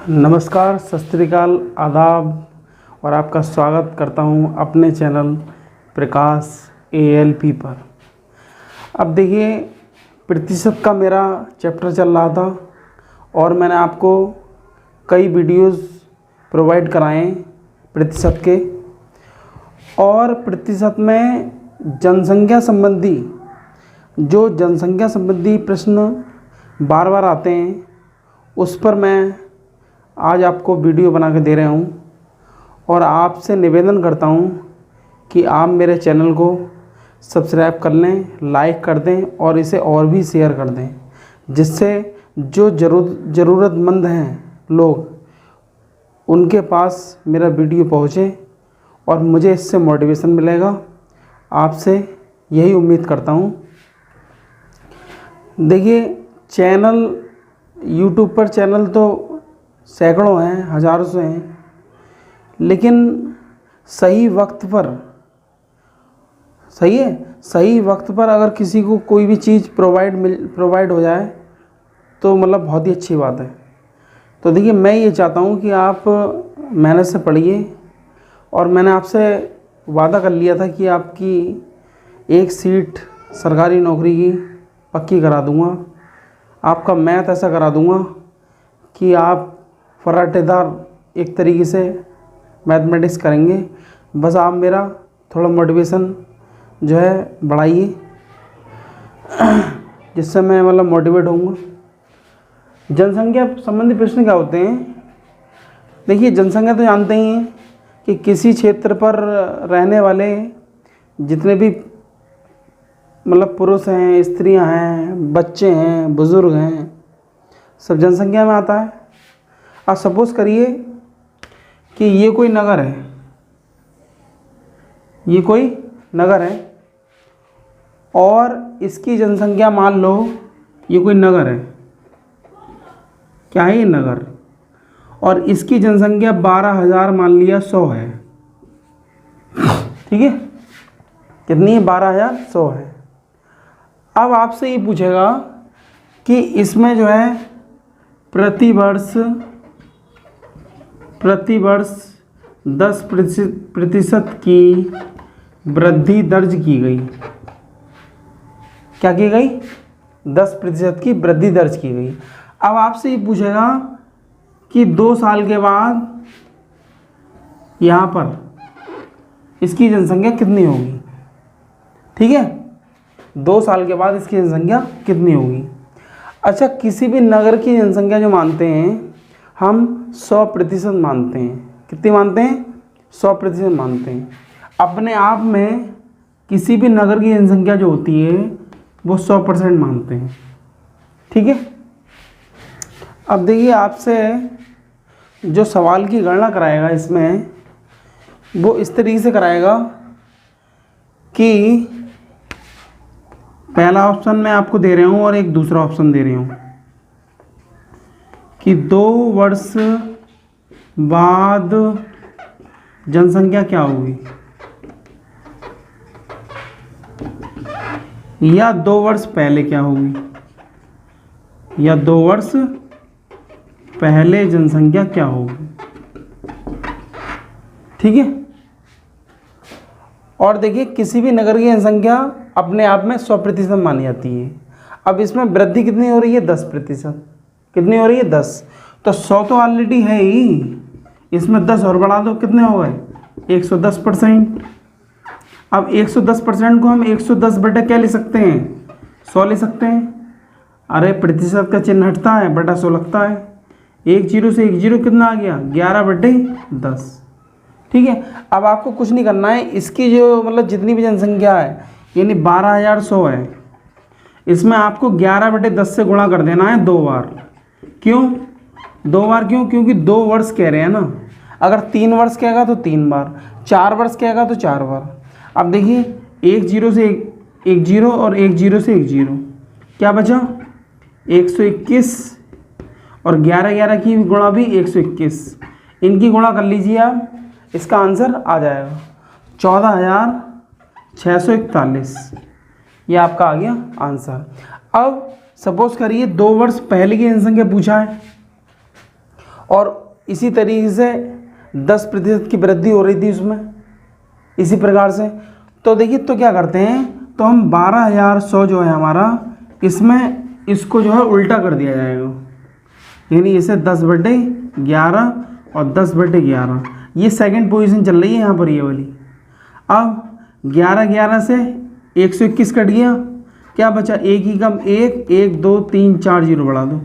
नमस्कार, सत श्री अकाल, आदाब और आपका स्वागत करता हूं अपने चैनल प्रकाश ALP पर। अब देखिए, प्रतिशत का मेरा चैप्टर चल रहा था और मैंने आपको कई वीडियोस प्रोवाइड कराए प्रतिशत के। और प्रतिशत में जनसंख्या संबंधी प्रश्न बार बार आते हैं, उस पर मैं आज आपको वीडियो बना के दे रहा हूँ। और आपसे निवेदन करता हूँ कि आप मेरे चैनल को सब्सक्राइब कर लें, लाइक कर दें और इसे और भी शेयर कर दें, जिससे जो ज़रूरतमंद हैं लोग उनके पास मेरा वीडियो पहुँचे और मुझे इससे मोटिवेशन मिलेगा। आपसे यही उम्मीद करता हूँ। देखिए, यूट्यूब पर चैनल तो सैकड़ों हैं, हज़ारों से हैं, लेकिन सही वक्त पर अगर किसी को कोई भी चीज़ प्रोवाइड हो जाए तो मतलब बहुत ही अच्छी बात है। तो देखिए, मैं ये चाहता हूँ कि आप मेहनत से पढ़िए और मैंने आपसे वादा कर लिया था कि आपकी एक सीट सरकारी नौकरी की पक्की करा दूँगा। आपका मैथ ऐसा करा दूँगा कि आप फर्राटेदार एक तरीके से मैथमेटिक्स करेंगे। बस आप मेरा थोड़ा मोटिवेशन जो है बढ़ाइए, जिससे मैं मतलब मोटिवेट होऊंगा। जनसंख्या संबंधी प्रश्न क्या होते हैं? देखिए, जनसंख्या तो जानते ही हैं कि किसी क्षेत्र पर रहने वाले जितने भी मतलब पुरुष हैं, स्त्रियां हैं, बच्चे हैं, बुज़ुर्ग हैं, सब जनसंख्या में आता है। आप सपोज़ करिए कि ये कोई नगर है, और इसकी जनसंख्या, मान लो ये कोई नगर है, क्या है ये नगर, और इसकी जनसंख्या 12,000 मान लिया 100 है। ठीक है, कितनी है? 12,100 है। अब आपसे ये पूछेगा कि इसमें जो है प्रति वर्ष 10% की वृद्धि दर्ज की गई। क्या की गई? 10% की वृद्धि दर्ज की गई। अब आपसे ये पूछेगा कि 2 साल के बाद यहाँ पर इसकी जनसंख्या कितनी होगी। ठीक है, 2 साल के बाद इसकी जनसंख्या कितनी होगी। अच्छा, किसी भी नगर की जनसंख्या जो मानते हैं हम 100% मानते हैं। कितनी मानते हैं? 100% मानते हैं। अपने आप में किसी भी नगर की जनसंख्या जो होती है वो 100% मानते हैं। ठीक है, अब देखिए, आपसे जो सवाल की गणना कराएगा इसमें, वो इस तरीके से कराएगा कि पहला ऑप्शन मैं आपको दे रहा हूँ और एक दूसरा ऑप्शन दे रही हूँ कि 2 वर्ष बाद जनसंख्या क्या होगी, या 2 वर्ष पहले क्या होगी, या 2 वर्ष पहले जनसंख्या क्या होगी। ठीक है, और देखिए, किसी भी नगर की जनसंख्या अपने आप में 100% मानी जाती है। अब इसमें वृद्धि कितनी हो रही है? 10%। कितनी हो रही है? 10। तो 100 तो ऑलरेडी है ही, इसमें 10 और बढ़ा दो, कितने हो गए? 110%। अब 110% को हम 110 बटे क्या ले सकते हैं? 100 ले सकते हैं। अरे, प्रतिशत का चिन्ह हटता है, बटा 100 लगता है। 1 0 से 1 0 कितना आ गया? 11/10। ठीक है, अब आपको कुछ नहीं करना है। इसकी जो मतलब जितनी भी जनसंख्या है, यानी 12,100 है, इसमें आपको 11/10 से गुणा कर देना है 2 बार। क्यों 2 बार? क्योंकि 2 वर्ष कह रहे हैं ना। अगर 3 वर्ष कहेगा तो 3 बार, 4 वर्ष कहेगा तो 4 बार। अब देखिए, 1 0 से 1 0 और 1 0 से 1 0, क्या बचा? 121, और 11 की गुणा भी 121। इनकी गुणा कर लीजिए आप, इसका आंसर आ जाएगा 14,641। ये आपका आ गया आंसर। अब सपोज करिए 2 वर्ष पहले की जनसंख्या पूछा है और इसी तरीके से 10% की वृद्धि हो रही थी उसमें, इसी प्रकार से। तो देखिए, तो क्या करते हैं, तो हम 12,100 जो है हमारा, इसमें इसको जो है उल्टा कर दिया जाएगा, यानी इसे 10/11 और 10/11, ये सेकंड पोजीशन चल रही है यहाँ पर, ये वाली। अब 11 से 121 कट गया, क्या बचा, एक ही कम, 1 2 3 4 जीरो बढ़ा दो,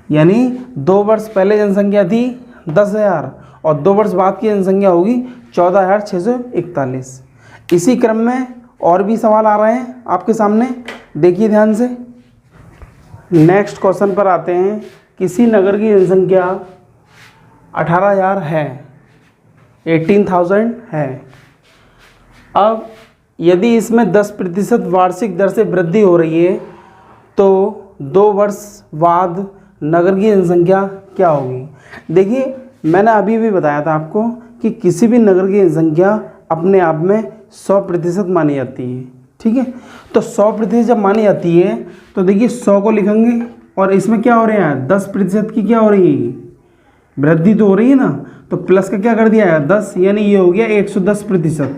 यानी 2 वर्ष पहले जनसंख्या थी 10,000 और 2 वर्ष बाद की जनसंख्या होगी 14,641। इसी क्रम में और भी सवाल आ रहे हैं आपके सामने, देखिए ध्यान से। नेक्स्ट क्वेश्चन पर आते हैं। किसी नगर की जनसंख्या 18,000 है, 18,000 है। अब यदि इसमें 10% वार्षिक दर से वृद्धि हो रही है तो 2 वर्ष बाद नगर की जनसंख्या क्या होगी। देखिए, मैंने अभी भी बताया था आपको कि किसी भी नगर की जनसंख्या अपने आप में 100% मानी जाती है, ठीक है। तो 100% जब मानी जाती है तो देखिए 100 को लिखेंगे और इसमें क्या हो रहा है, 10% की क्या हो रही है, वृद्धि तो हो रही है ना, तो प्लस का क्या कर दिया है 10, यानी ये हो गया 110%।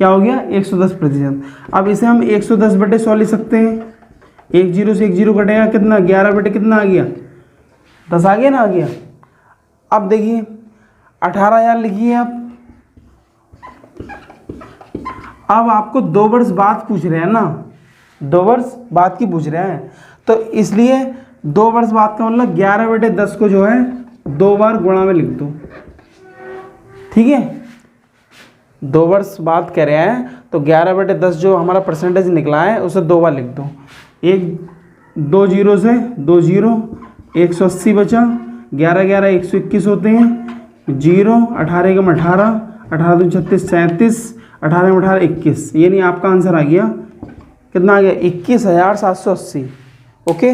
क्या हो गया 110%। अब इसे हम 110/100 लिख सकते हैं। 1 जीरो से 1 जीरो कटेगा, कितना, 11 कितना आ गया, 10 आ गया ना, आ गया। अब देखिए 18,000 लिखिए। अब आपको 2 वर्ष बाद पूछ रहे हैं ना, 2 वर्ष बाद की पूछ रहे हैं, तो इसलिए 2 वर्ष बाद का मतलब 11/10 को जो है 2 बार गुणा में लिख दो, ठीक है। 2 वर्ष बाद कह रहे हैं तो 11/10 जो हमारा परसेंटेज निकला है उसे 2 बार लिख दो। 2 जीरो से 2 जीरो, 180 बचा, 11 121 होते हैं, जीरो, 18 कम 18, 18 दूनी 36, 37, 18 में 18 21, यानी आपका आंसर आ गया, कितना आ गया, 21,780। ओके।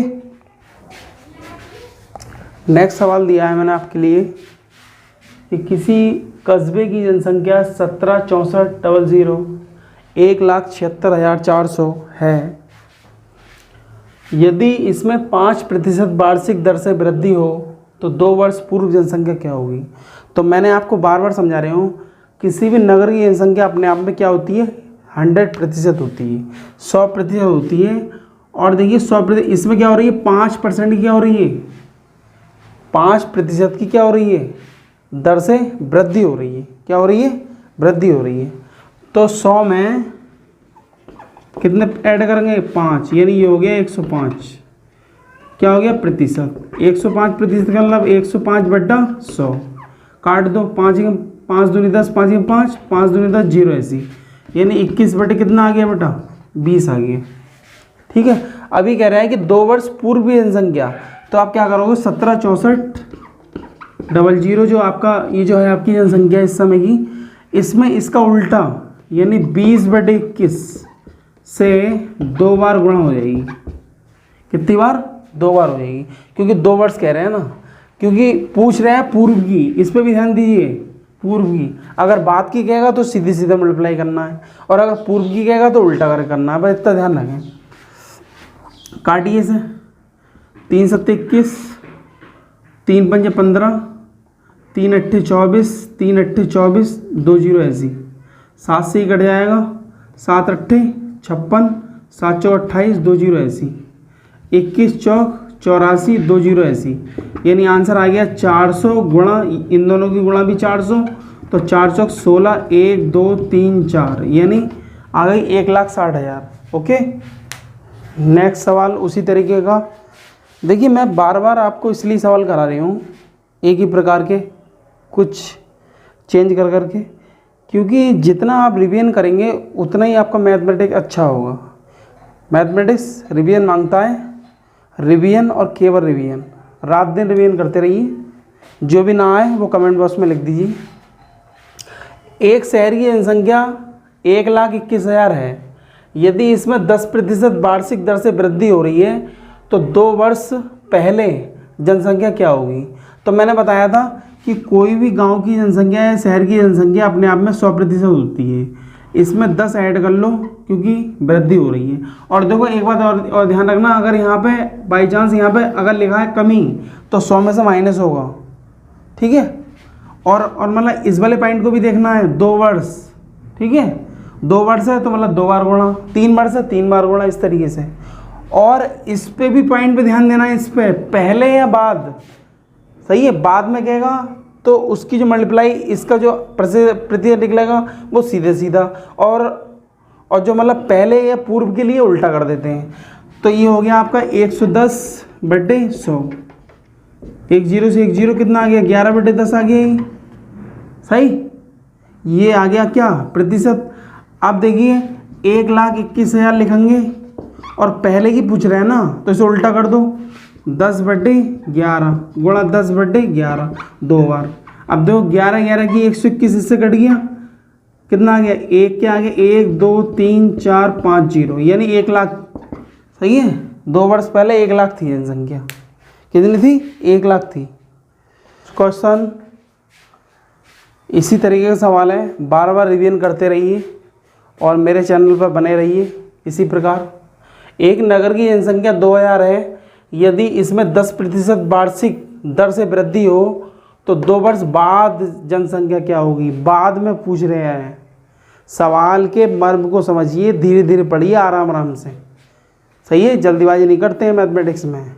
नेक्स्ट सवाल दिया है मैंने आपके लिए कि किसी कस्बे की जनसंख्या 17,64,00, 1,76,400 है। यदि इसमें 5% वार्षिक दर से वृद्धि हो तो 2 वर्ष पूर्व जनसंख्या क्या होगी। तो मैंने आपको बार बार समझा रही हूँ, किसी भी नगर की जनसंख्या अपने आप में क्या होती है, 100% होती है, 100% होती है। और देखिए 100%, इसमें क्या हो रही है, 5% की क्या हो रही है, 5% की क्या हो रही है, दर से वृद्धि हो रही है। क्या हो रही है, वृद्धि हो रही है। तो 100 में कितने ऐड करेंगे, 5, यानी ये हो गया 105। क्या हो गया, प्रतिशत। 105% का मतलब 105/100, काट दो, 5 दूनी 10, 5 के 5, 5 दूनी 10, 0 ऐसी, यानी 21 कितना आ गया बेटा, 20 आ गया, ठीक है। अभी कह रहा है कि 2 वर्ष पूर्व की जनसंख्या, तो आप क्या करोगे, 17,64,00 जो आपका ये जो है आपकी जनसंख्या इस समय की, इसमें इसका उल्टा यानी 20/21 से 2 बार गुणा हो जाएगी। कितनी बार, 2 बार हो जाएगी, क्योंकि 2 वर्ष कह रहे हैं ना, क्योंकि पूछ रहे हैं पूर्व की, इस पर भी ध्यान दीजिए, पूर्व की। अगर बाद की कहेगा तो सीधे सीधे मल्टीप्लाई करना है, और अगर पूर्व की कहेगा तो उल्टा कर करना है, बस इतना ध्यान रखें। काटिए से, 3 7 21, 3 5 15, 3 8 24, 3 8 24, 2 0 ऐसी, 7 से ही कट जाएगा, 7 8 56, 7 4 28, 2 0 ऐसी, 21 चौक 84, 2 0 ऐसी, यानी आंसर आ गया 400 गुणा, इन दोनों की गुणा भी 400, तो 4 चौक 16, 1 2 3 4, यानी आ गई 1,60,000। ओके। नेक्स्ट सवाल उसी तरीके का। देखिए, मैं बार बार आपको इसलिए सवाल करा रही हूँ एक ही प्रकार के, कुछ चेंज कर करके, क्योंकि जितना आप रिवीजन करेंगे उतना ही आपका मैथमेटिक्स अच्छा होगा। मैथमेटिक्स रिवीजन मांगता है, रिवीजन और केवल रिवीजन, रात दिन रिवीजन करते रहिए। जो भी ना आए वो कमेंट बॉक्स में लिख दीजिए। एक शहर की जनसंख्या 1,21,000 है। यदि इसमें 10% वार्षिक दर से वृद्धि हो रही है तो 2 वर्ष पहले जनसंख्या क्या होगी। तो मैंने बताया था कि कोई भी गांव की जनसंख्या या शहर की जनसंख्या अपने आप में 100% होती है। इसमें 10 ऐड कर लो क्योंकि वृद्धि हो रही है। और देखो एक बात और ध्यान रखना, अगर यहाँ पे बाई चांस यहाँ पे अगर लिखा है कमी तो 100 में से माइनस होगा, ठीक है। और मतलब इस वाले पॉइंट को भी देखना है, 2 वर्ष, ठीक है, 2 वर्ष है तो मतलब 2 बार गुणा, 3 वर्ष है 3 बार गुणा, इस तरीके से। और इस पे भी पॉइंट पे ध्यान देना है, इस पे पहले या बाद, सही है, बाद में कहेगा तो उसकी जो मल्टीप्लाई इसका जो प्रतिशत निकलेगा वो सीधे सीधा, और जो मतलब पहले या पूर्व के लिए उल्टा कर देते हैं। तो ये हो गया आपका 110/100, 1 0 से 1 0 कितना आ गया, 11/10 आ गया, सही। ये आ गया क्या, प्रतिशत। अब देखिए 1,21,000 लिखेंगे और पहले की पूछ रहे हैं ना, तो इसे उल्टा कर दो, 10/11 गुणा 10/11 2 बार। अब देखो 11 11 की 121 इससे कट गया, कितना आ गया, 1 क्या आ गया, 1 2 3 4 5 0, यानी 1 लाख, सही है। 2 वर्ष पहले 1 लाख थी जनसंख्या, कितनी थी, 1 लाख थी। क्वेश्चन इसी तरीके का सवाल है, बार बार रिवीजन करते रहिए और मेरे चैनल पर बने रहिए इसी प्रकार। एक नगर की जनसंख्या 2000 है, यदि इसमें 10% वार्षिक दर से वृद्धि हो तो 2 वर्ष बाद जनसंख्या क्या होगी, बाद में पूछ रहे हैं। सवाल के मर्म को समझिए, धीरे धीरे पढ़िए, आराम आराम से, सही है। जल्दीबाजी नहीं करते हैं मैथमेटिक्स में।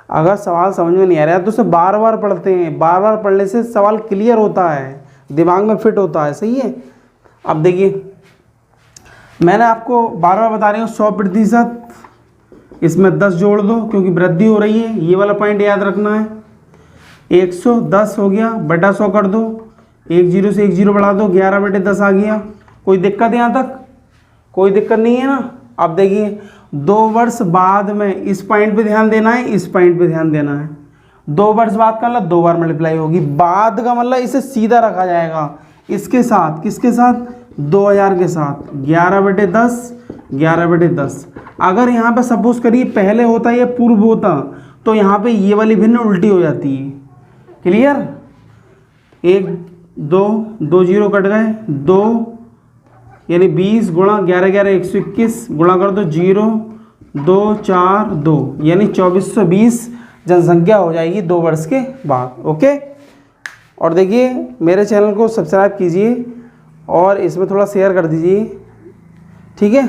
अगर सवाल समझ में नहीं आ रहा है तो उसे बार बार पढ़ते हैं, बार बार पढ़ने से सवाल क्लियर होता है, दिमाग में फिट होता है, सही है। अब देखिए मैंने आपको बार बार बता रही हूँ 100%, इसमें 10 जोड़ दो क्योंकि वृद्धि हो रही है, ये वाला पॉइंट याद रखना है। 110 हो गया, बटा 100 कर दो, 1 0 से 1 0 बढ़ा दो, 11/10 आ गया। कोई दिक्कत यहाँ तक, कोई दिक्कत नहीं है ना। अब देखिए 2 वर्ष बाद में इस पॉइंट पे ध्यान देना है, इस पॉइंट पे ध्यान देना है। 2 वर्ष बाद का मतलब 2 बार मल्टीप्लाई होगी, बाद का मतलब इसे सीधा रखा जाएगा इसके साथ, किसके साथ, 2000 के साथ, 11/10 11/10। अगर यहाँ पे सपोज करिए पहले होता या पूर्व होता तो यहाँ पे ये वाली भिन्न उल्टी हो जाती है, क्लियर। 1 2 2 0 कट गए, 2 यानी 20 गुणा 11 11 121 गुणा कर दो 0 2 4 2, यानी 2420 जनसंख्या हो जाएगी 2 वर्ष के बाद, ओके। और देखिए मेरे चैनल को सब्सक्राइब कीजिए और इसमें थोड़ा शेयर कर दीजिए, ठीक है।